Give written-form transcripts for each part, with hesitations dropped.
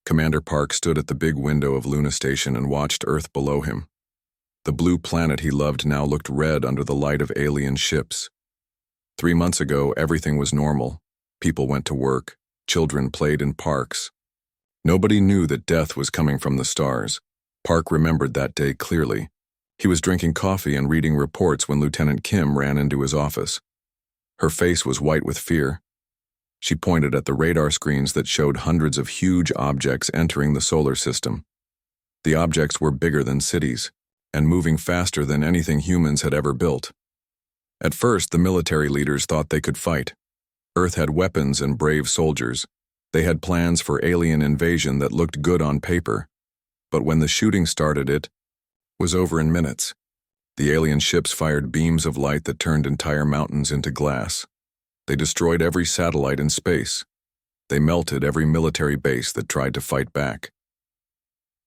Commander Park stood at the big window of Luna Station and watched Earth below him. The blue planet he loved now looked red under the light of alien ships. 3 months ago, everything was normal. People went to work. Children played in parks. Nobody knew that death was coming from the stars. Park remembered that day clearly. He was drinking coffee and reading reports when Lieutenant Kim ran into his office. Her face was white with fear. She pointed at the radar screens that showed hundreds of huge objects entering the solar system. The objects were bigger than cities, and moving faster than anything humans had ever built. At first, the military leaders thought they could fight. Earth had weapons and brave soldiers. They had plans for alien invasion that looked good on paper. But when the shooting started, it was over in minutes. The alien ships fired beams of light that turned entire mountains into glass. They destroyed every satellite in space. They melted every military base that tried to fight back.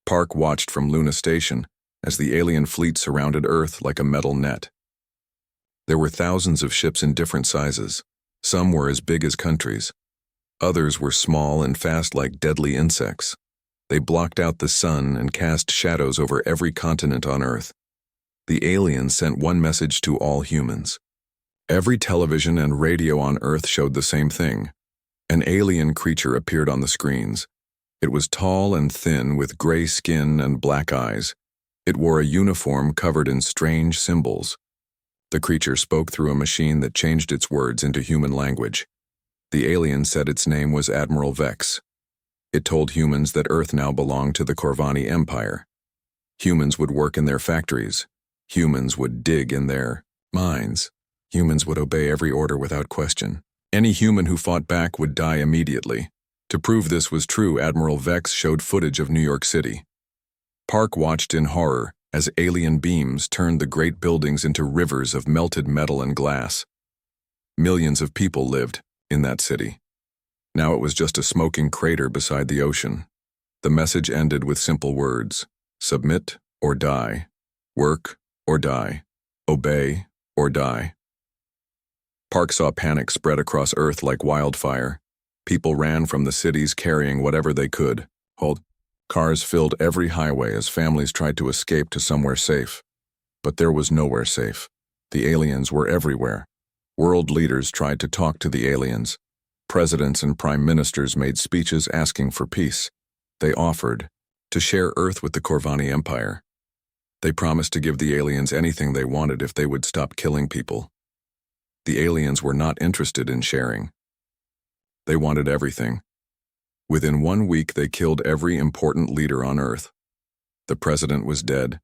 Park watched from Luna Station as the alien fleet surrounded Earth like a metal net. There were thousands of ships in different sizes. Some were as big as countries. Others were small and fast like deadly insects. They blocked out the sun and cast shadows over every continent on Earth. The aliens sent one message to all humans. Every television and radio on Earth showed the same thing. An alien creature appeared on the screens. It was tall and thin with gray skin and black eyes. It wore a uniform covered in strange symbols. The creature spoke through a machine that changed its words into human language. The alien said its name was Admiral Vex. It told humans that Earth now belonged to the Corvani Empire. Humans would work in their factories. Humans would dig in their mines. Humans would obey every order without question. Any human who fought back would die immediately. To prove this was true, Admiral Vex showed footage of New York City. Park watched in horror as alien beams turned the great buildings into rivers of melted metal and glass. Millions of people lived in that city. Now it was just a smoking crater beside the ocean. The message ended with simple words: submit or die, work or die, obey or die. Park saw panic spread across Earth like wildfire. People ran from the cities carrying whatever they could. Cars filled every highway as families tried to escape to somewhere safe. But there was nowhere safe. The aliens were everywhere. World leaders tried to talk to the aliens. Presidents and prime ministers made speeches asking for peace. They offered to share Earth with the Corvani Empire. They promised to give the aliens anything they wanted if they would stop killing people. The aliens were not interested in sharing. They wanted everything. Within 1 week, they killed every important leader on Earth. The president was dead.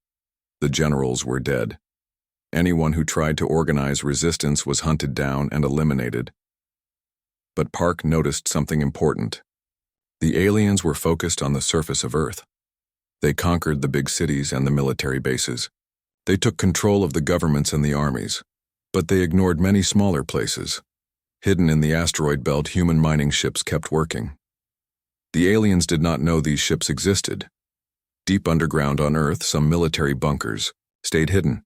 The generals were dead. Anyone who tried to organize resistance was hunted down and eliminated. But Park noticed something important. The aliens were focused on the surface of Earth. They conquered the big cities and the military bases. They took control of the governments and the armies. But they ignored many smaller places. Hidden in the asteroid belt, human mining ships kept working. The aliens did not know these ships existed. Deep underground on Earth, some military bunkers stayed hidden.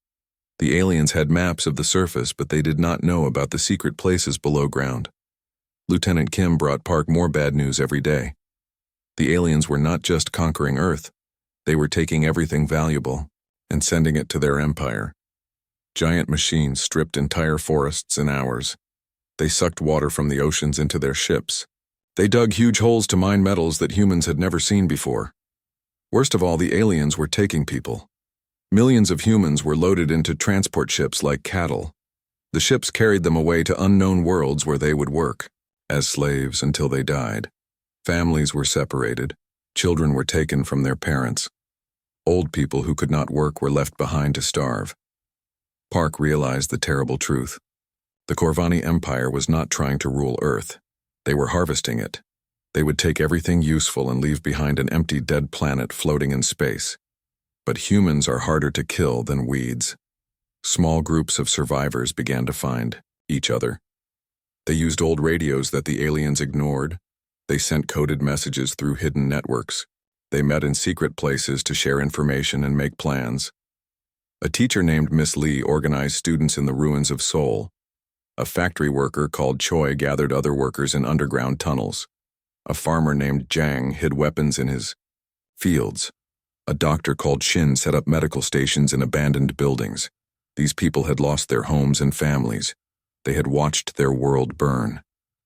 The aliens had maps of the surface, but they did not know about the secret places below ground. Lieutenant Kim brought Park more bad news every day. The aliens were not just conquering Earth. They were taking everything valuable and sending it to their empire. Giant machines stripped entire forests in hours. They sucked water from the oceans into their ships. They dug huge holes to mine metals that humans had never seen before. Worst of all, the aliens were taking people. Millions of humans were loaded into transport ships like cattle. The ships carried them away to unknown worlds where they would work as slaves until they died. Families were separated. Children were taken from their parents. Old people who could not work were left behind to starve. Park realized the terrible truth. The Corvani Empire was not trying to rule Earth. They were harvesting it. They would take everything useful and leave behind an empty, dead planet floating in space. But humans are harder to kill than weeds. Small groups of survivors began to find each other. They used old radios that the aliens ignored. They sent coded messages through hidden networks. They met in secret places to share information and make plans. A teacher named Miss Lee organized students in the ruins of Seoul. A factory worker called Choi gathered other workers in underground tunnels. A farmer named Jang hid weapons in his fields. A doctor called Shin set up medical stations in abandoned buildings. These people had lost their homes and families. They had watched their world burn.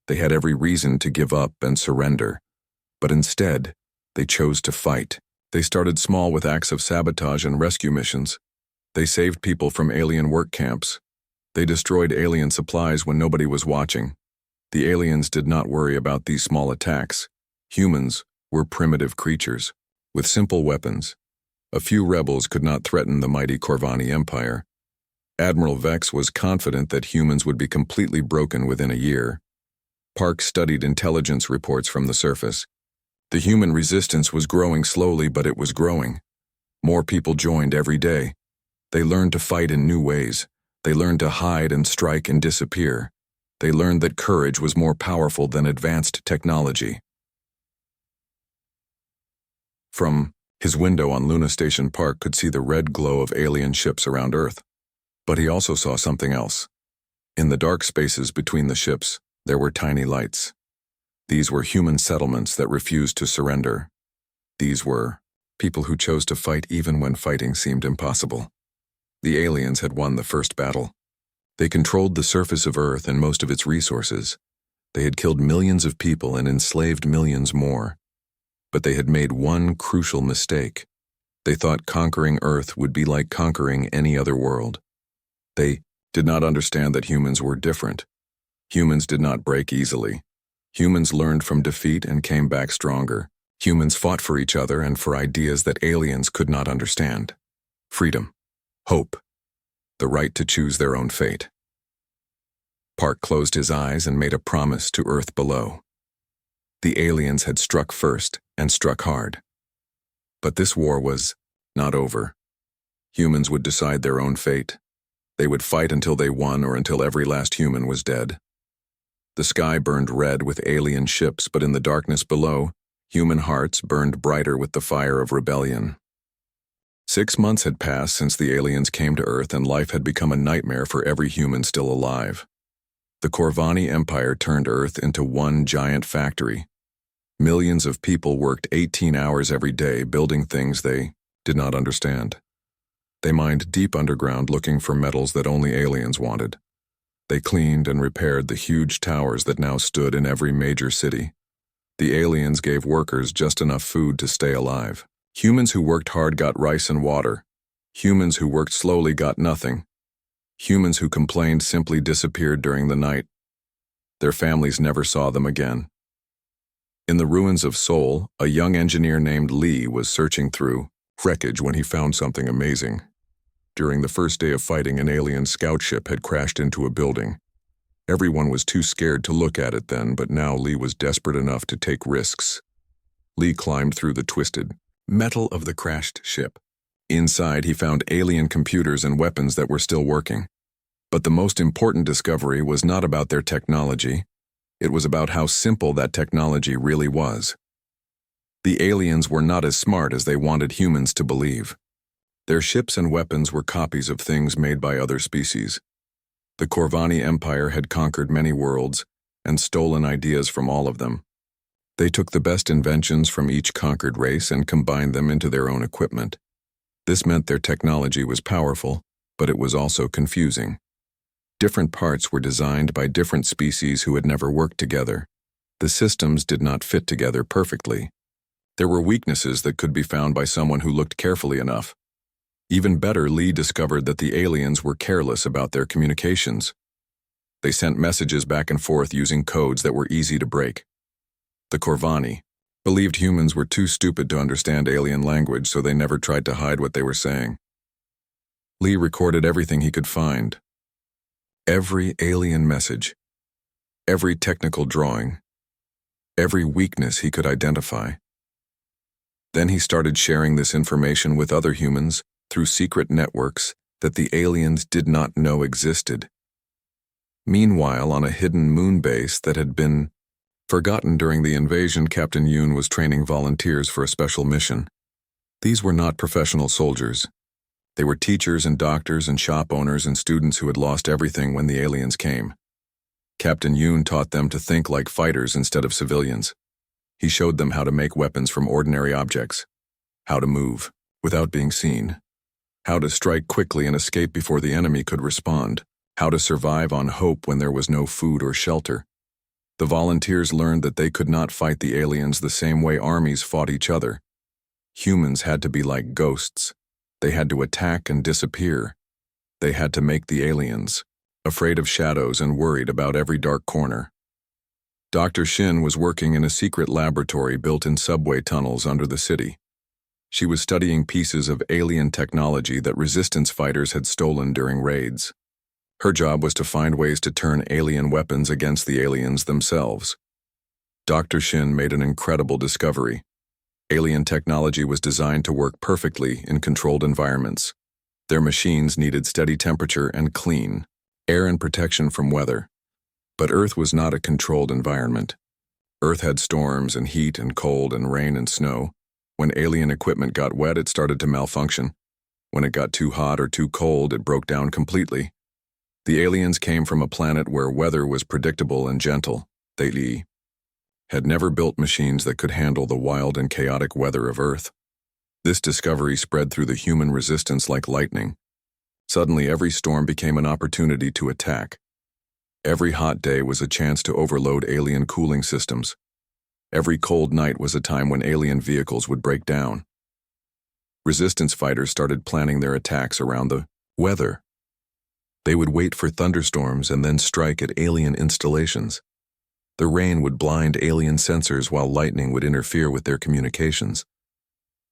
They had every reason to give up and surrender. But instead, they chose to fight. They started small with acts of sabotage and rescue missions. They saved people from alien work camps. They destroyed alien supplies when nobody was watching. The aliens did not worry about these small attacks. Humans were primitive creatures, with simple weapons. A few rebels could not threaten the mighty Corvani Empire. Admiral Vex was confident that humans would be completely broken within a year. Park studied intelligence reports from the surface. The human resistance was growing slowly, but it was growing. More people joined every day. They learned to fight in new ways. They learned to hide and strike and disappear. They learned that courage was more powerful than advanced technology. From his window on Luna Station, Park could see the red glow of alien ships around Earth. But he also saw something else. In the dark spaces between the ships, there were tiny lights. These were human settlements that refused to surrender. These were people who chose to fight even when fighting seemed impossible. The aliens had won the first battle. They controlled the surface of Earth and most of its resources. They had killed millions of people and enslaved millions more. But they had made one crucial mistake. They thought conquering Earth would be like conquering any other world. They did not understand that humans were different. Humans did not break easily. Humans learned from defeat and came back stronger. Humans fought for each other and for ideas that aliens could not understand. Freedom, hope, the right to choose their own fate. Park closed his eyes and made a promise to Earth below. The aliens had struck first and struck hard. But this war was not over. Humans would decide their own fate. They would fight until they won or until every last human was dead. The sky burned red with alien ships, but in the darkness below, human hearts burned brighter with the fire of rebellion. 6 months had passed since the aliens came to Earth, and life had become a nightmare for every human still alive. The Corvani Empire turned Earth into one giant factory. Millions of people worked 18 hours every day building things they did not understand. They mined deep underground looking for metals that only aliens wanted. They cleaned and repaired the huge towers that now stood in every major city. The aliens gave workers just enough food to stay alive. Humans who worked hard got rice and water. Humans who worked slowly got nothing. Humans who complained simply disappeared during the night. Their families never saw them again. In the ruins of Seoul, a young engineer named Lee was searching through wreckage when he found something amazing. During the first day of fighting, an alien scout ship had crashed into a building. Everyone was too scared to look at it then, but now Lee was desperate enough to take risks. Lee climbed through the twisted metal of the crashed ship. Inside, he found alien computers and weapons that were still working. But the most important discovery was not about their technology. It was about how simple that technology really was. The aliens were not as smart as they wanted humans to believe. Their ships and weapons were copies of things made by other species. The Corvani Empire had conquered many worlds and stolen ideas from all of them. They took the best inventions from each conquered race and combined them into their own equipment. This meant their technology was powerful, but it was also confusing. Different parts were designed by different species who had never worked together. The systems did not fit together perfectly. There were weaknesses that could be found by someone who looked carefully enough. Even better, Lee discovered that the aliens were careless about their communications. They sent messages back and forth using codes that were easy to break. The Corvani believed humans were too stupid to understand alien language, so they never tried to hide what they were saying. Lee recorded everything he could find. Every alien message, every technical drawing, every weakness he could identify. Then he started sharing this information with other humans through secret networks that the aliens did not know existed. Meanwhile, on a hidden moon base that had been forgotten during the invasion, Captain Yoon was training volunteers for a special mission. These were not professional soldiers. They were teachers and doctors and shop owners and students who had lost everything when the aliens came. Captain Yoon taught them to think like fighters instead of civilians. He showed them how to make weapons from ordinary objects, how to move without being seen, how to strike quickly and escape before the enemy could respond, how to survive on hope when there was no food or shelter. The volunteers learned that they could not fight the aliens the same way armies fought each other. Humans had to be like ghosts. They had to attack and disappear. They had to make the aliens, afraid of shadows and worried about every dark corner. Dr. Shin was working in a secret laboratory built in subway tunnels under the city. She was studying pieces of alien technology that resistance fighters had stolen during raids. Her job was to find ways to turn alien weapons against the aliens themselves. Dr. Shin made an incredible discovery. Alien technology was designed to work perfectly in controlled environments. Their machines needed steady temperature and clean air and protection from weather. But Earth was not a controlled environment. Earth had storms and heat and cold and rain and snow. When alien equipment got wet, it started to malfunction. When it got too hot or too cold, it broke down completely. The aliens came from a planet where weather was predictable and gentle. They had never built machines that could handle the wild and chaotic weather of Earth. This discovery spread through the human resistance like lightning. Suddenly, every storm became an opportunity to attack. Every hot day was a chance to overload alien cooling systems. Every cold night was a time when alien vehicles would break down. Resistance fighters started planning their attacks around the weather. They would wait for thunderstorms and then strike at alien installations. The rain would blind alien sensors while lightning would interfere with their communications.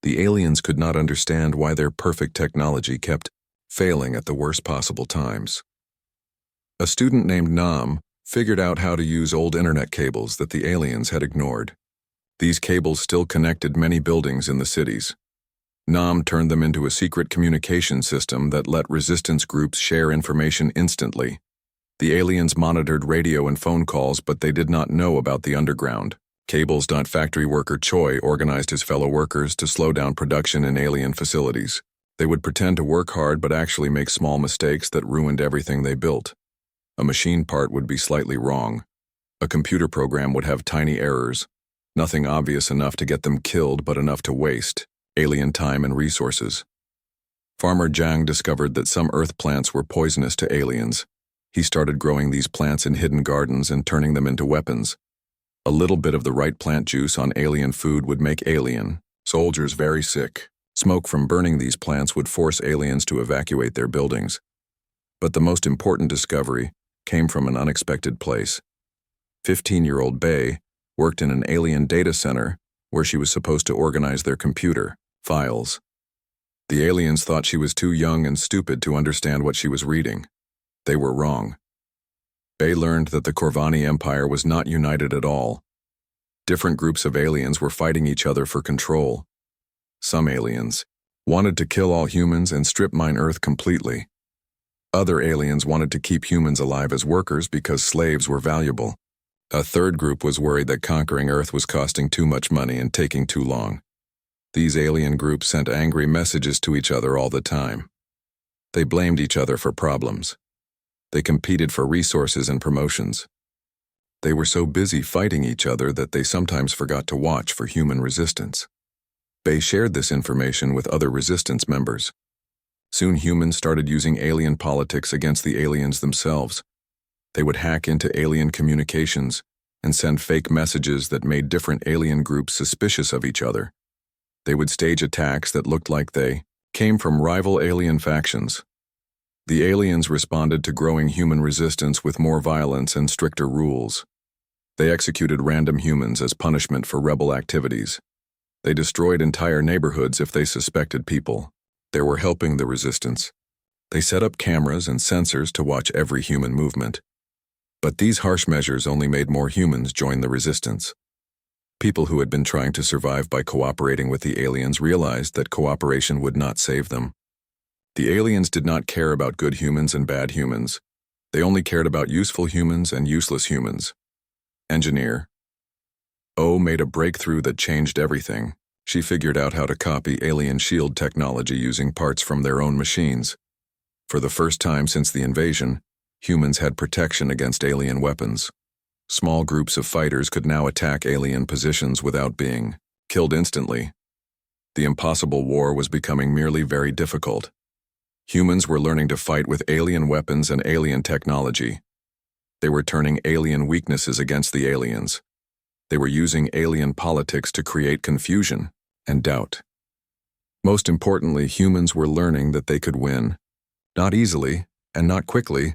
The aliens could not understand why their perfect technology kept failing at the worst possible times. A student named Nam figured out how to use old internet cables that the aliens had ignored. These cables still connected many buildings in the cities. Nam turned them into a secret communication system that let resistance groups share information instantly. The aliens monitored radio and phone calls, but they did not know about the underground cables. Factory worker Choi organized his fellow workers to slow down production in alien facilities. They would pretend to work hard but actually make small mistakes that ruined everything they built. A machine part would be slightly wrong. A computer program would have tiny errors. Nothing obvious enough to get them killed, but enough to waste alien time and resources. Farmer Zhang discovered that some earth plants were poisonous to aliens. He started growing these plants in hidden gardens and turning them into weapons. A little bit of the right plant juice on alien food would make alien soldiers very sick. Smoke from burning these plants would force aliens to evacuate their buildings. But the most important discovery came from an unexpected place. 15-year-old Bei worked in an alien data center where she was supposed to organize their computer files. The aliens thought she was too young and stupid to understand what she was reading. They were wrong. Bei learned that the Corvani Empire was not united at all. Different groups of aliens were fighting each other for control. Some aliens wanted to kill all humans and strip mine Earth completely. Other aliens wanted to keep humans alive as workers because slaves were valuable. A third group was worried that conquering Earth was costing too much money and taking too long. These alien groups sent angry messages to each other all the time. They blamed each other for problems. They competed for resources and promotions. They were so busy fighting each other that they sometimes forgot to watch for human resistance. Bei shared this information with other resistance members. Soon humans started using alien politics against the aliens themselves. They would hack into alien communications and send fake messages that made different alien groups suspicious of each other. They would stage attacks that looked like they came from rival alien factions. The aliens responded to growing human resistance with more violence and stricter rules. They executed random humans as punishment for rebel activities. They destroyed entire neighborhoods if they suspected people they were helping the resistance. They set up cameras and sensors to watch every human movement. But these harsh measures only made more humans join the resistance. People who had been trying to survive by cooperating with the aliens realized that cooperation would not save them. The aliens did not care about good humans and bad humans. They only cared about useful humans and useless humans. Engineer O made a breakthrough that changed everything. She figured out how to copy alien shield technology using parts from their own machines. For the first time since the invasion, humans had protection against alien weapons. Small groups of fighters could now attack alien positions without being killed instantly. The impossible war was becoming merely very difficult. Humans were learning to fight with alien weapons and alien technology. They were turning alien weaknesses against the aliens. They were using alien politics to create confusion and doubt. Most importantly, humans were learning that they could win. Not easily, and not quickly,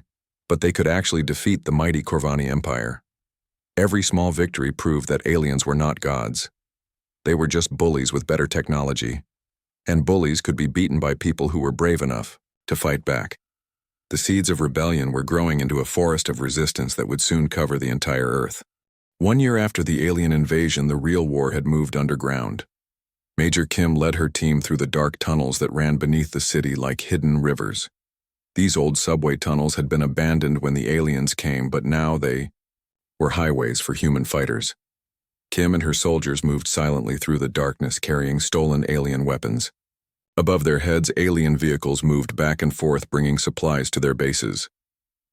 but they could actually defeat the mighty Corvani Empire. Every small victory proved that aliens were not gods. They were just bullies with better technology. And bullies could be beaten by people who were brave enough to fight back. The seeds of rebellion were growing into a forest of resistance that would soon cover the entire Earth. 1 year after the alien invasion, the real war had moved underground. Major Kim led her team through the dark tunnels that ran beneath the city like hidden rivers. These old subway tunnels had been abandoned when the aliens came, but now they were highways for human fighters. Kim and her soldiers moved silently through the darkness, carrying stolen alien weapons. Above their heads, alien vehicles moved back and forth, bringing supplies to their bases.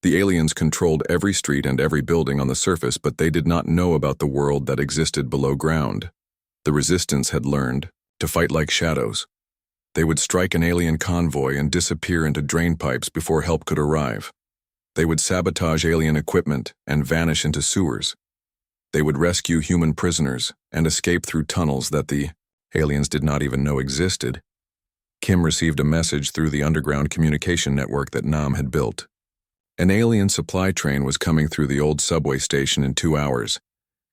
The aliens controlled every street and every building on the surface, but they did not know about the world that existed below ground. The resistance had learned to fight like shadows. They would strike an alien convoy and disappear into drain pipes before help could arrive. They would sabotage alien equipment and vanish into sewers. They would rescue human prisoners and escape through tunnels that the aliens did not even know existed. Kim received a message through the underground communication network that Nam had built. An alien supply train was coming through the old subway station in 2 hours.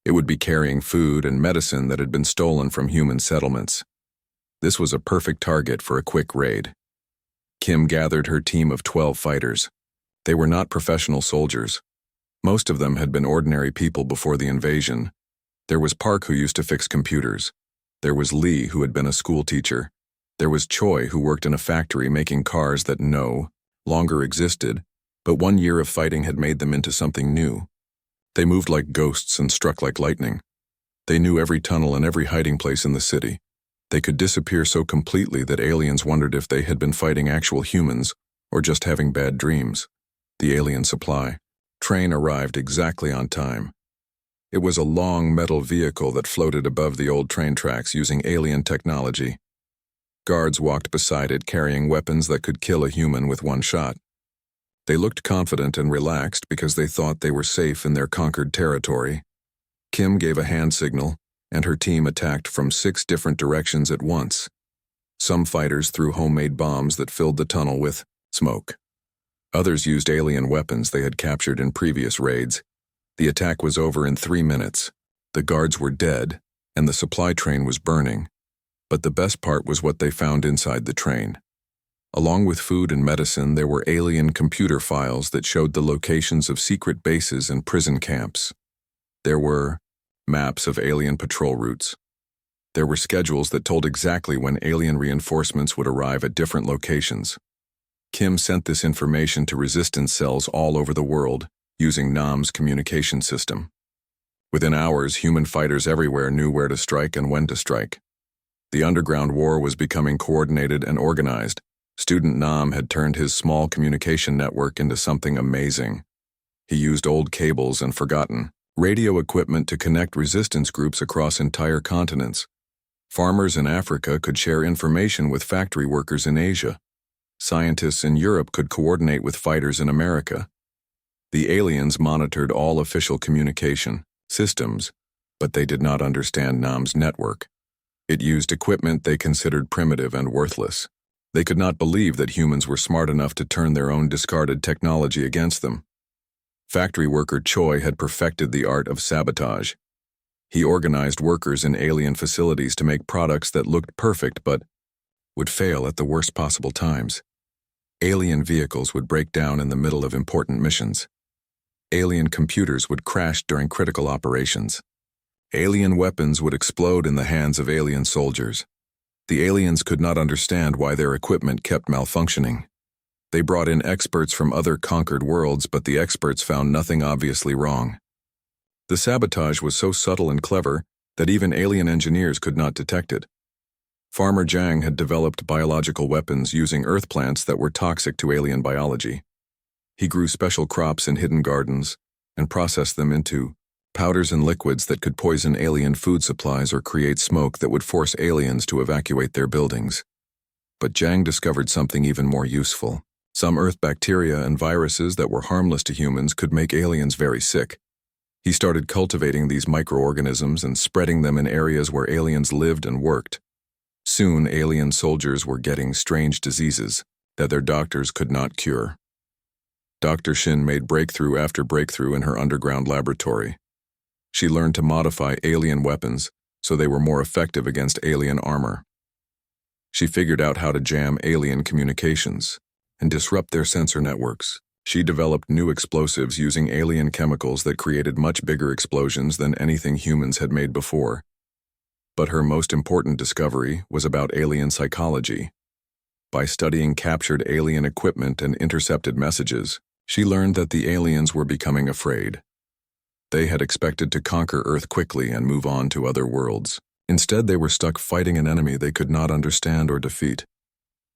It would be carrying food and medicine that had been stolen from human settlements. This was a perfect target for a quick raid. Kim gathered her team of 12 fighters. They were not professional soldiers. Most of them had been ordinary people before the invasion. There was Park, who used to fix computers. There was Lee, who had been a school teacher. There was Choi, who worked in a factory making cars that no longer existed, but 1 year of fighting had made them into something new. They moved like ghosts and struck like lightning. They knew every tunnel and every hiding place in the city. They could disappear so completely that aliens wondered if they had been fighting actual humans or just having bad dreams. The alien supply train arrived exactly on time. It was a long metal vehicle that floated above the old train tracks using alien technology. Guards walked beside it, carrying weapons that could kill a human with one shot. They looked confident and relaxed because they thought they were safe in their conquered territory. Kim gave a hand signal, and her team attacked from 6 different directions at once. Some fighters threw homemade bombs that filled the tunnel with smoke. Others used alien weapons they had captured in previous raids. The attack was over in 3 minutes. The guards were dead, and the supply train was burning. But the best part was what they found inside the train. Along with food and medicine, there were alien computer files that showed the locations of secret bases and prison camps. There were maps of alien patrol routes. There were schedules that told exactly when alien reinforcements would arrive at different locations. Kim sent this information to resistance cells all over the world, using Nam's communication system. Within hours, human fighters everywhere knew where to strike and when to strike. The underground war was becoming coordinated and organized. Student Nam had turned his small communication network into something amazing. He used old cables and forgotten radio equipment to connect resistance groups across entire continents. Farmers in Africa could share information with factory workers in Asia. Scientists in Europe could coordinate with fighters in America. The aliens monitored all official communication systems, but they did not understand Nam's network. It used equipment they considered primitive and worthless. They could not believe that humans were smart enough to turn their own discarded technology against them. Factory worker Choi had perfected the art of sabotage. He organized workers in alien facilities to make products that looked perfect but would fail at the worst possible times. Alien vehicles would break down in the middle of important missions. Alien computers would crash during critical operations. Alien weapons would explode in the hands of alien soldiers. The aliens could not understand why their equipment kept malfunctioning. They brought in experts from other conquered worlds, but the experts found nothing obviously wrong. The sabotage was so subtle and clever that even alien engineers could not detect it. Farmer Zhang had developed biological weapons using earth plants that were toxic to alien biology. He grew special crops in hidden gardens and processed them into powders and liquids that could poison alien food supplies or create smoke that would force aliens to evacuate their buildings. But Zhang discovered something even more useful. Some Earth bacteria and viruses that were harmless to humans could make aliens very sick. He started cultivating these microorganisms and spreading them in areas where aliens lived and worked. Soon, alien soldiers were getting strange diseases that their doctors could not cure. Dr. Shin made breakthrough after breakthrough in her underground laboratory. She learned to modify alien weapons so they were more effective against alien armor. She figured out how to jam alien communications and disrupt their sensor networks. She developed new explosives using alien chemicals that created much bigger explosions than anything humans had made before. But her most important discovery was about alien psychology. By studying captured alien equipment and intercepted messages, she learned that the aliens were becoming afraid. They had expected to conquer Earth quickly and move on to other worlds. Instead, they were stuck fighting an enemy they could not understand or defeat.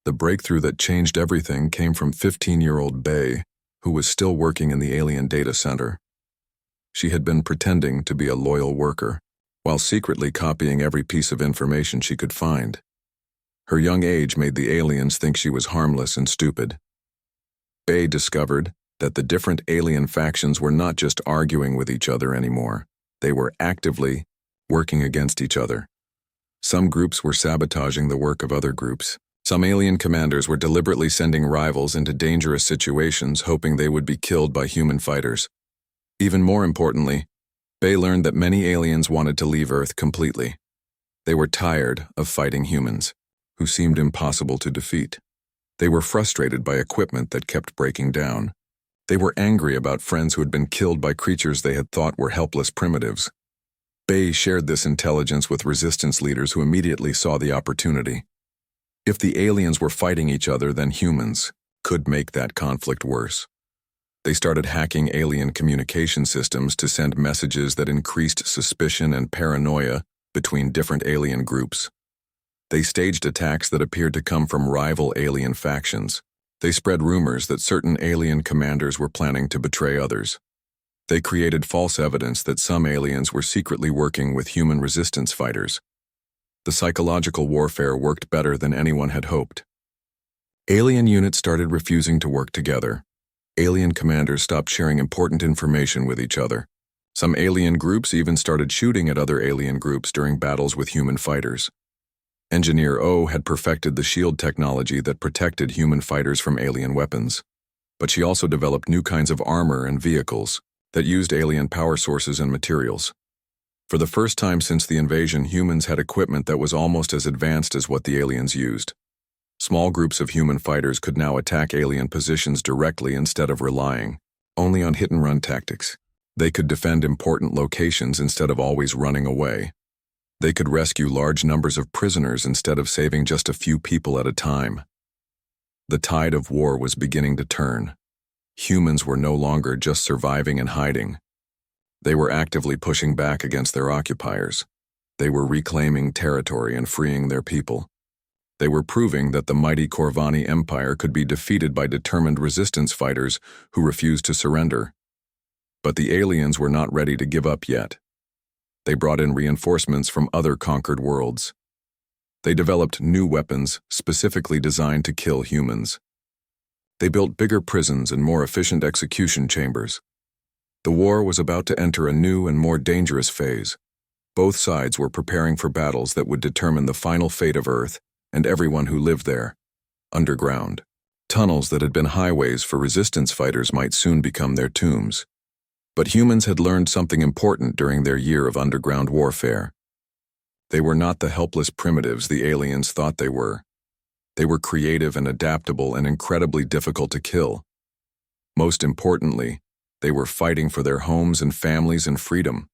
The breakthrough that changed everything came from 15-year-old Bei, who was still working in the alien data center. She had been pretending to be a loyal worker, while secretly copying every piece of information she could find. Her young age made the aliens think she was harmless and stupid. Bei discovered that the different alien factions were not just arguing with each other anymore. They were actively working against each other. Some groups were sabotaging the work of other groups. Some alien commanders were deliberately sending rivals into dangerous situations, hoping they would be killed by human fighters. Even more importantly, Bei learned that many aliens wanted to leave Earth completely. They were tired of fighting humans, who seemed impossible to defeat. They were frustrated by equipment that kept breaking down. They were angry about friends who had been killed by creatures they had thought were helpless primitives. Bei shared this intelligence with resistance leaders who immediately saw the opportunity. If the aliens were fighting each other, then humans could make that conflict worse. They started hacking alien communication systems to send messages that increased suspicion and paranoia between different alien groups. They staged attacks that appeared to come from rival alien factions. They spread rumors that certain alien commanders were planning to betray others. They created false evidence that some aliens were secretly working with human resistance fighters. The psychological warfare worked better than anyone had hoped. Alien units started refusing to work together. Alien commanders stopped sharing important information with each other. Some alien groups even started shooting at other alien groups during battles with human fighters. Engineer O had perfected the shield technology that protected human fighters from alien weapons. But she also developed new kinds of armor and vehicles that used alien power sources and materials. For the first time since the invasion, humans had equipment that was almost as advanced as what the aliens used. Small groups of human fighters could now attack alien positions directly instead of relying only on hit-and-run tactics. They could defend important locations instead of always running away. They could rescue large numbers of prisoners instead of saving just a few people at a time. The tide of war was beginning to turn. Humans were no longer just surviving and hiding. They were actively pushing back against their occupiers. They were reclaiming territory and freeing their people. They were proving that the mighty Corvani Empire could be defeated by determined resistance fighters who refused to surrender. But the aliens were not ready to give up yet. They brought in reinforcements from other conquered worlds. They developed new weapons specifically designed to kill humans. They built bigger prisons and more efficient execution chambers. The war was about to enter a new and more dangerous phase. Both sides were preparing for battles that would determine the final fate of Earth and everyone who lived there. Underground. Tunnels that had been highways for resistance fighters might soon become their tombs. But humans had learned something important during their year of underground warfare. They were not the helpless primitives the aliens thought they were. They were creative and adaptable and incredibly difficult to kill. Most importantly, they were fighting for their homes and families and freedom.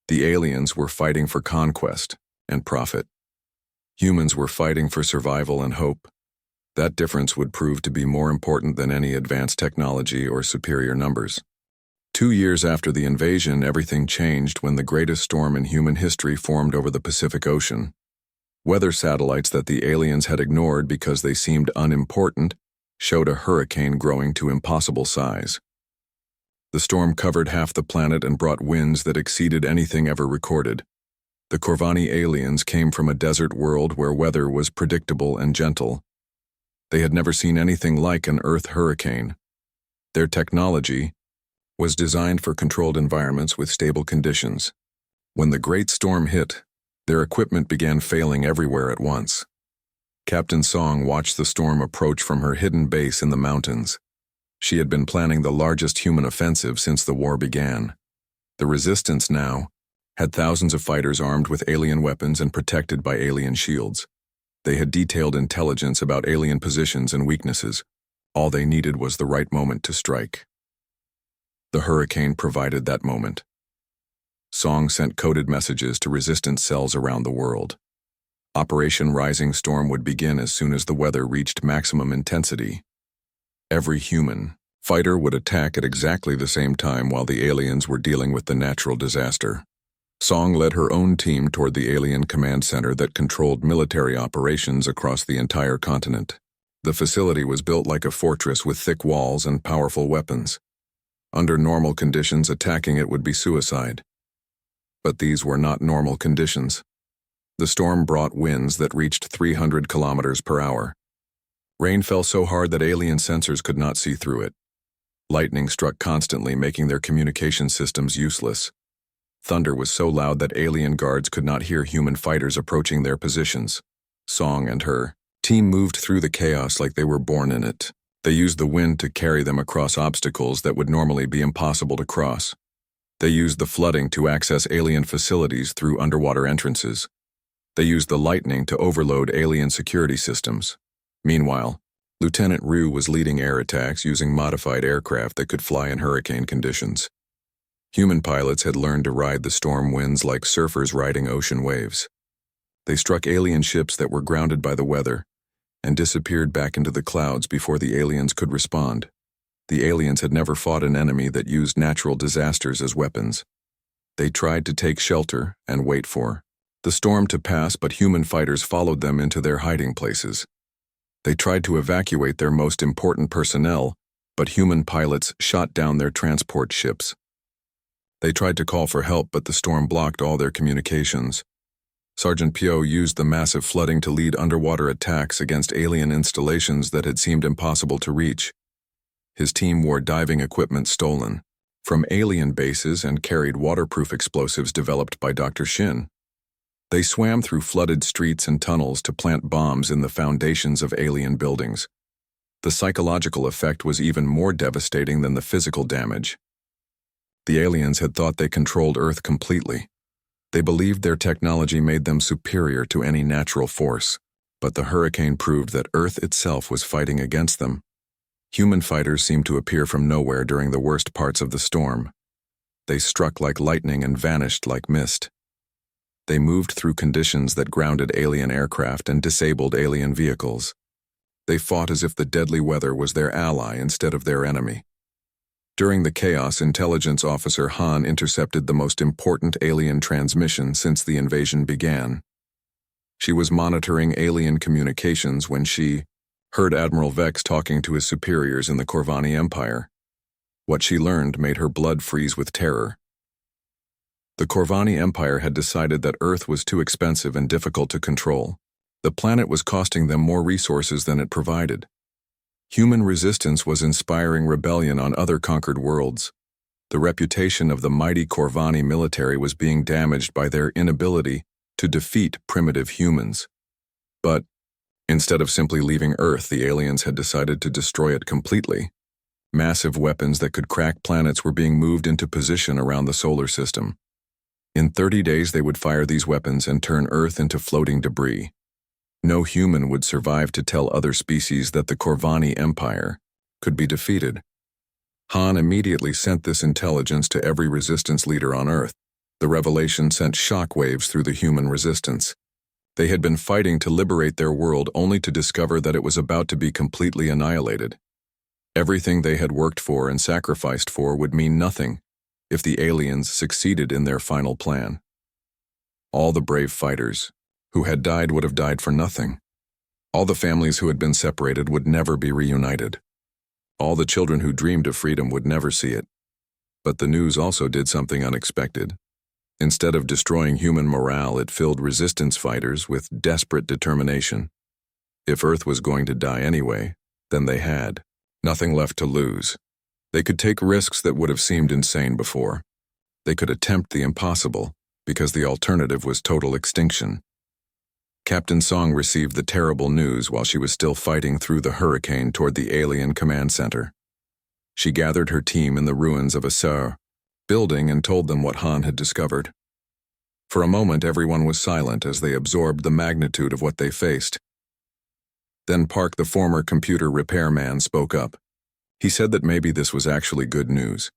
The aliens were fighting for conquest and profit. Humans were fighting for survival and hope. That difference would prove to be more important than any advanced technology or superior numbers. 2 years after the invasion, everything changed when the greatest storm in human history formed over the Pacific Ocean. Weather satellites that the aliens had ignored because they seemed unimportant showed a hurricane growing to impossible size. The storm covered half the planet and brought winds that exceeded anything ever recorded. The Corvani aliens came from a desert world where weather was predictable and gentle. They had never seen anything like an Earth hurricane. Their technology was designed for controlled environments with stable conditions. When the great storm hit, their equipment began failing everywhere at once. Captain Song watched the storm approach from her hidden base in the mountains. She had been planning the largest human offensive since the war began. The Resistance now had thousands of fighters armed with alien weapons and protected by alien shields. They had detailed intelligence about alien positions and weaknesses. All they needed was the right moment to strike. The hurricane provided that moment. Song sent coded messages to resistance cells around the world. Operation Rising Storm would begin as soon as the weather reached maximum intensity. Every human fighter would attack at exactly the same time while the aliens were dealing with the natural disaster. Song led her own team toward the alien command center that controlled military operations across the entire continent. The facility was built like a fortress with thick walls and powerful weapons. Under normal conditions, attacking it would be suicide. But these were not normal conditions. The storm brought winds that reached 300 kilometers per hour. Rain fell so hard that alien sensors could not see through it. Lightning struck constantly, making their communication systems useless. Thunder was so loud that alien guards could not hear human fighters approaching their positions. Song and her team moved through the chaos like they were born in it. They used the wind to carry them across obstacles that would normally be impossible to cross. They used the flooding to access alien facilities through underwater entrances. They used the lightning to overload alien security systems. Meanwhile, Lieutenant Rue was leading air attacks using modified aircraft that could fly in hurricane conditions. Human pilots had learned to ride the storm winds like surfers riding ocean waves. They struck alien ships that were grounded by the weather and disappeared back into the clouds before the aliens could respond. The aliens had never fought an enemy that used natural disasters as weapons. They tried to take shelter and wait for the storm to pass, but human fighters followed them into their hiding places. They tried to evacuate their most important personnel, but human pilots shot down their transport ships. They tried to call for help, but the storm blocked all their communications. Sergeant Pio used the massive flooding to lead underwater attacks against alien installations that had seemed impossible to reach. His team wore diving equipment stolen from alien bases and carried waterproof explosives developed by Dr. Shin. They swam through flooded streets and tunnels to plant bombs in the foundations of alien buildings. The psychological effect was even more devastating than the physical damage. The aliens had thought they controlled Earth completely. They believed their technology made them superior to any natural force, but the hurricane proved that Earth itself was fighting against them. Human fighters seemed to appear from nowhere during the worst parts of the storm. They struck like lightning and vanished like mist. They moved through conditions that grounded alien aircraft and disabled alien vehicles. They fought as if the deadly weather was their ally instead of their enemy. During the chaos, Intelligence Officer Han intercepted the most important alien transmission since the invasion began. She was monitoring alien communications when she heard Admiral Vex talking to his superiors in the Corvani Empire. What she learned made her blood freeze with terror. The Corvani Empire had decided that Earth was too expensive and difficult to control. The planet was costing them more resources than it provided. Human resistance was inspiring rebellion on other conquered worlds. The reputation of the mighty Corvani military was being damaged by their inability to defeat primitive humans. But instead of simply leaving Earth, the aliens had decided to destroy it completely. Massive weapons that could crack planets were being moved into position around the solar system. In 30 days, they would fire these weapons and turn Earth into floating debris. No human would survive to tell other species that the Corvani Empire could be defeated. Han immediately sent this intelligence to every resistance leader on Earth. The revelation sent shockwaves through the human resistance. They had been fighting to liberate their world only to discover that it was about to be completely annihilated. Everything they had worked for and sacrificed for would mean nothing if the aliens succeeded in their final plan. All the brave fighters who had died would have died for nothing. All the families who had been separated would never be reunited. All the children who dreamed of freedom would never see it. But the news also did something unexpected. Instead of destroying human morale, it filled resistance fighters with desperate determination. If Earth was going to die anyway, then they had nothing left to lose. They could take risks that would have seemed insane before. They could attempt the impossible, because the alternative was total extinction. Captain Song received the terrible news while she was still fighting through the hurricane toward the alien command center. She gathered her team in the ruins of a SAR building and told them what Han had discovered. For a moment, everyone was silent as they absorbed the magnitude of what they faced. Then Park, the former computer repairman, spoke up. He said that maybe this was actually good news.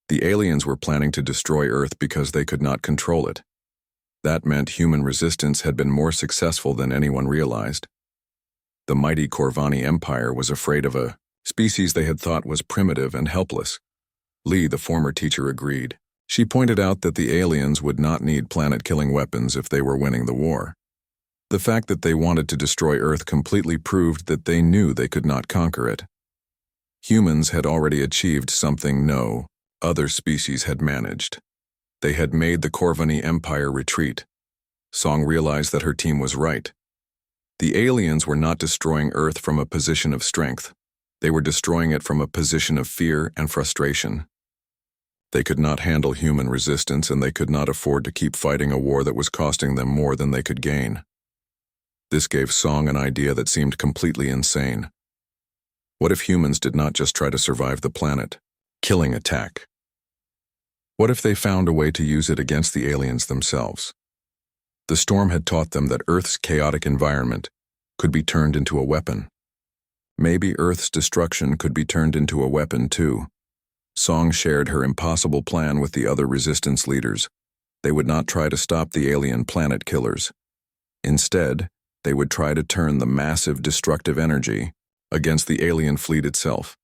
The aliens were planning to destroy Earth because they could not control it. That meant human resistance had been more successful than anyone realized. The mighty Corvani Empire was afraid of a species they had thought was primitive and helpless. Lee, the former teacher, agreed. She pointed out that the aliens would not need planet-killing weapons if they were winning the war. The fact that they wanted to destroy Earth completely proved that they knew they could not conquer it. Humans had already achieved something no other species had managed. They had made the Corvani Empire retreat. Song realized that her team was right. The aliens were not destroying Earth from a position of strength. They were destroying it from a position of fear and frustration. They could not handle human resistance, and they could not afford to keep fighting a war that was costing them more than they could gain. This gave Song an idea that seemed completely insane. What if humans did not just try to survive the planet? Killing attack. What if they found a way to use it against the aliens themselves? The storm had taught them that Earth's chaotic environment could be turned into a weapon. Maybe Earth's destruction could be turned into a weapon too. Song shared her impossible plan with the other resistance leaders. They would not try to stop the alien planet killers. Instead, they would try to turn the massive destructive energy against the alien fleet itself.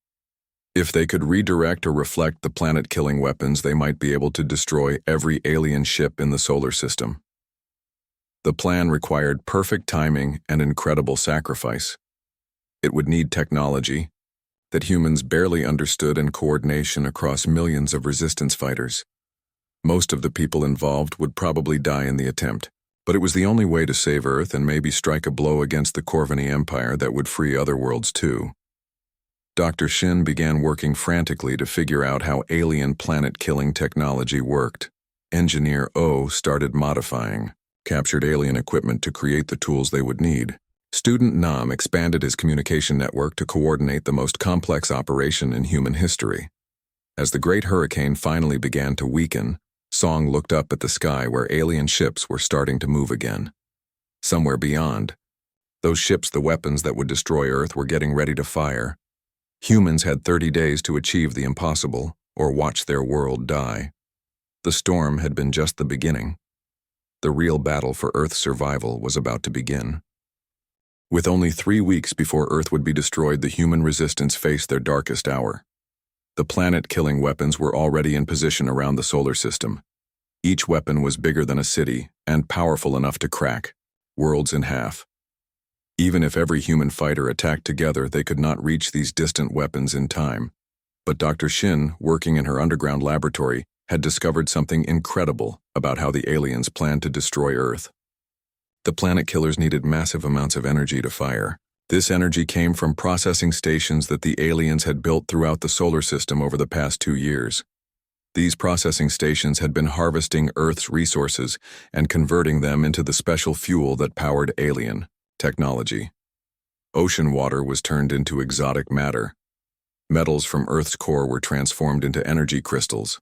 If they could redirect or reflect the planet-killing weapons, they might be able to destroy every alien ship in the solar system. The plan required perfect timing and incredible sacrifice. It would need technology that humans barely understood and coordination across millions of resistance fighters. Most of the people involved would probably die in the attempt, but it was the only way to save Earth and maybe strike a blow against the Corvani Empire that would free other worlds too. Dr. Shin began working frantically to figure out how alien planet-killing technology worked. Engineer O started modifying captured alien equipment to create the tools they would need. Student Nam expanded his communication network to coordinate the most complex operation in human history. As the Great Hurricane finally began to weaken, Song looked up at the sky where alien ships were starting to move again. Somewhere beyond, those ships, the weapons that would destroy Earth, were getting ready to fire. Humans had 30 days to achieve the impossible, or watch their world die. The storm had been just the beginning. The real battle for Earth's survival was about to begin. With only 3 weeks before Earth would be destroyed, the human resistance faced their darkest hour. The planet-killing weapons were already in position around the solar system. Each weapon was bigger than a city and powerful enough to crack worlds in half. Even if every human fighter attacked together, they could not reach these distant weapons in time. But Dr. Shin, working in her underground laboratory, had discovered something incredible about how the aliens planned to destroy Earth. The planet killers needed massive amounts of energy to fire. This energy came from processing stations that the aliens had built throughout the solar system over the past 2 years. These processing stations had been harvesting Earth's resources and converting them into the special fuel that powered alien technology. Ocean water was turned into exotic matter. Metals from Earth's core were transformed into energy crystals.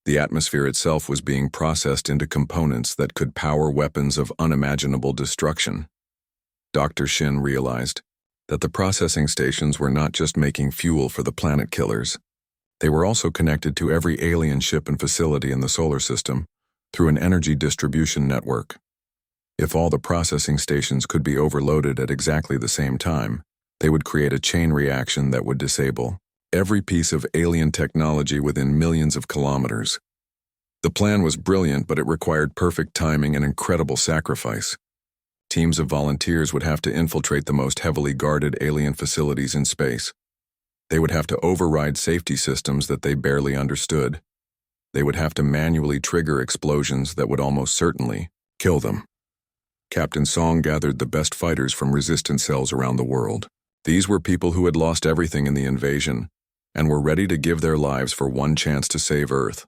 The atmosphere itself was being processed into components that could power weapons of unimaginable destruction. Dr. Shin realized that the processing stations were not just making fuel for the planet killers. They were also connected to every alien ship and facility in the solar system through an energy distribution network. If all the processing stations could be overloaded at exactly the same time, they would create a chain reaction that would disable every piece of alien technology within millions of kilometers. The plan was brilliant, but it required perfect timing and incredible sacrifice. Teams of volunteers would have to infiltrate the most heavily guarded alien facilities in space. They would have to override safety systems that they barely understood. They would have to manually trigger explosions that would almost certainly kill them. Captain Song gathered the best fighters from resistance cells around the world. These were people who had lost everything in the invasion and were ready to give their lives for one chance to save Earth.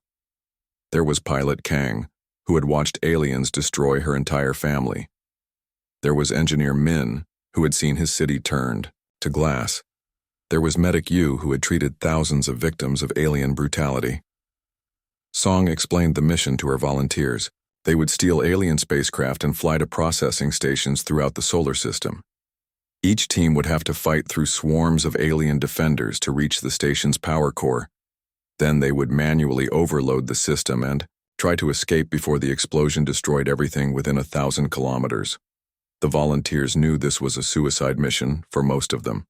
There was Pilot Kang, who had watched aliens destroy her entire family. There was Engineer Min, who had seen his city turned to glass. There was Medic Yu, who had treated thousands of victims of alien brutality. Song explained the mission to her volunteers. They would steal alien spacecraft and fly to processing stations throughout the solar system. Each team would have to fight through swarms of alien defenders to reach the station's power core. Then they would manually overload the system and try to escape before the explosion destroyed everything within 1,000 kilometers. The volunteers knew this was a suicide mission for most of them.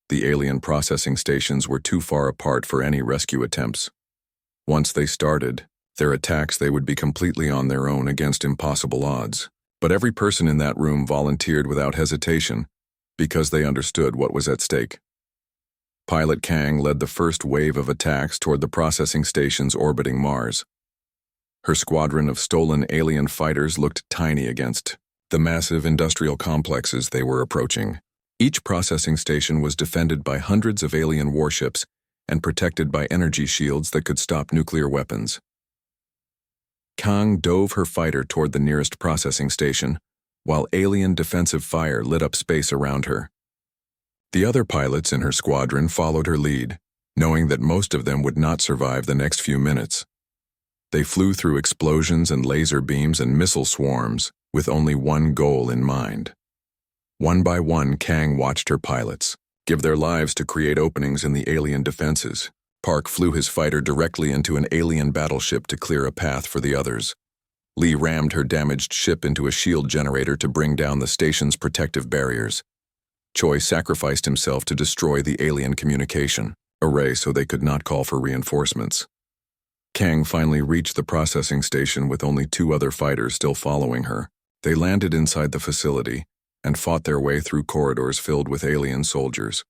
The alien processing stations were too far apart for any rescue attempts. Once they started their attacks, they would be completely on their own against impossible odds. But every person in that room volunteered without hesitation because they understood what was at stake. Pilot Kang led the first wave of attacks toward the processing stations orbiting Mars. Her squadron of stolen alien fighters looked tiny against the massive industrial complexes they were approaching. Each processing station was defended by hundreds of alien warships and protected by energy shields that could stop nuclear weapons. Kang dove her fighter toward the nearest processing station, while alien defensive fire lit up space around her. The other pilots in her squadron followed her lead, knowing that most of them would not survive the next few minutes. They flew through explosions and laser beams and missile swarms with only one goal in mind. One by one, Kang watched her pilots give their lives to create openings in the alien defenses. Park flew his fighter directly into an alien battleship to clear a path for the others. Lee rammed her damaged ship into a shield generator to bring down the station's protective barriers. Choi sacrificed himself to destroy the alien communication array so they could not call for reinforcements. Kang finally reached the processing station with only 2 other fighters still following her. They landed inside the facility and fought their way through corridors filled with alien soldiers.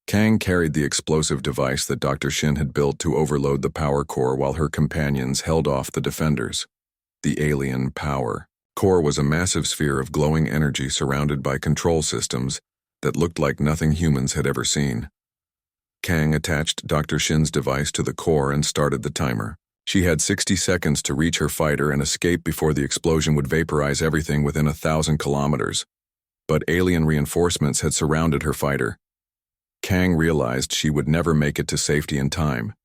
Kang carried the explosive device that Dr. Shin had built to overload the power core while her companions held off the defenders. The alien power core was a massive sphere of glowing energy surrounded by control systems that looked like nothing humans had ever seen. Kang attached Dr. Shin's device to the core and started the timer. She had 60 seconds to reach her fighter and escape before the explosion would vaporize everything within 1,000 kilometers. But alien reinforcements had surrounded her fighter. Kang realized she would never make it to safety in time.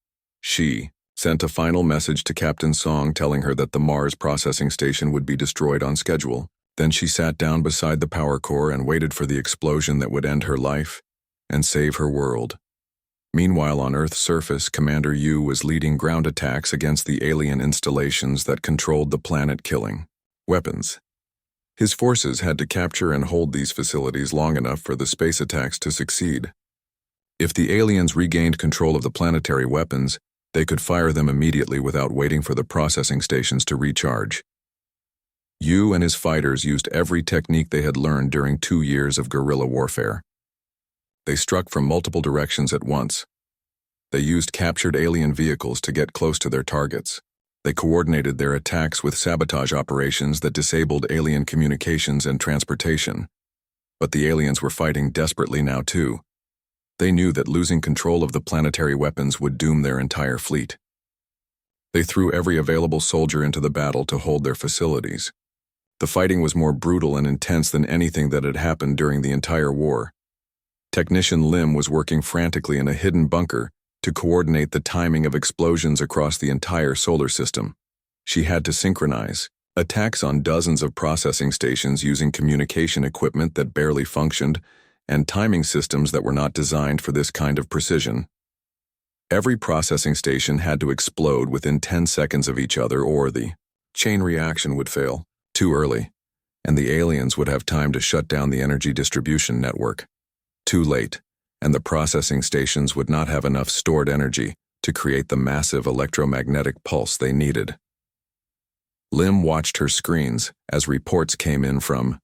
She sent a final message to Captain Song telling her that the Mars processing station would be destroyed on schedule. Then she sat down beside the power core and waited for the explosion that would end her life and save her world. Meanwhile, on Earth's surface, Commander Yu was leading ground attacks against the alien installations that controlled the planet, killing weapons. His forces had to capture and hold these facilities long enough for the space attacks to succeed. If the aliens regained control of the planetary weapons, they could fire them immediately without waiting for the processing stations to recharge. Yu and his fighters used every technique they had learned during 2 years of guerrilla warfare. They struck from multiple directions at once. They used captured alien vehicles to get close to their targets. They coordinated their attacks with sabotage operations that disabled alien communications and transportation. But the aliens were fighting desperately now too. They knew that losing control of the planetary weapons would doom their entire fleet. They threw every available soldier into the battle to hold their facilities. The fighting was more brutal and intense than anything that had happened during the entire war. Technician Lim was working frantically in a hidden bunker to coordinate the timing of explosions across the entire solar system. She had to synchronize attacks on dozens of processing stations using communication equipment that barely functioned and timing systems that were not designed for this kind of precision. Every processing station had to explode within 10 seconds of each other, or the chain reaction would fail too early, and the aliens would have time to shut down the energy distribution network. Too late, and the processing stations would not have enough stored energy to create the massive electromagnetic pulse they needed. Lim watched her screens as reports came in from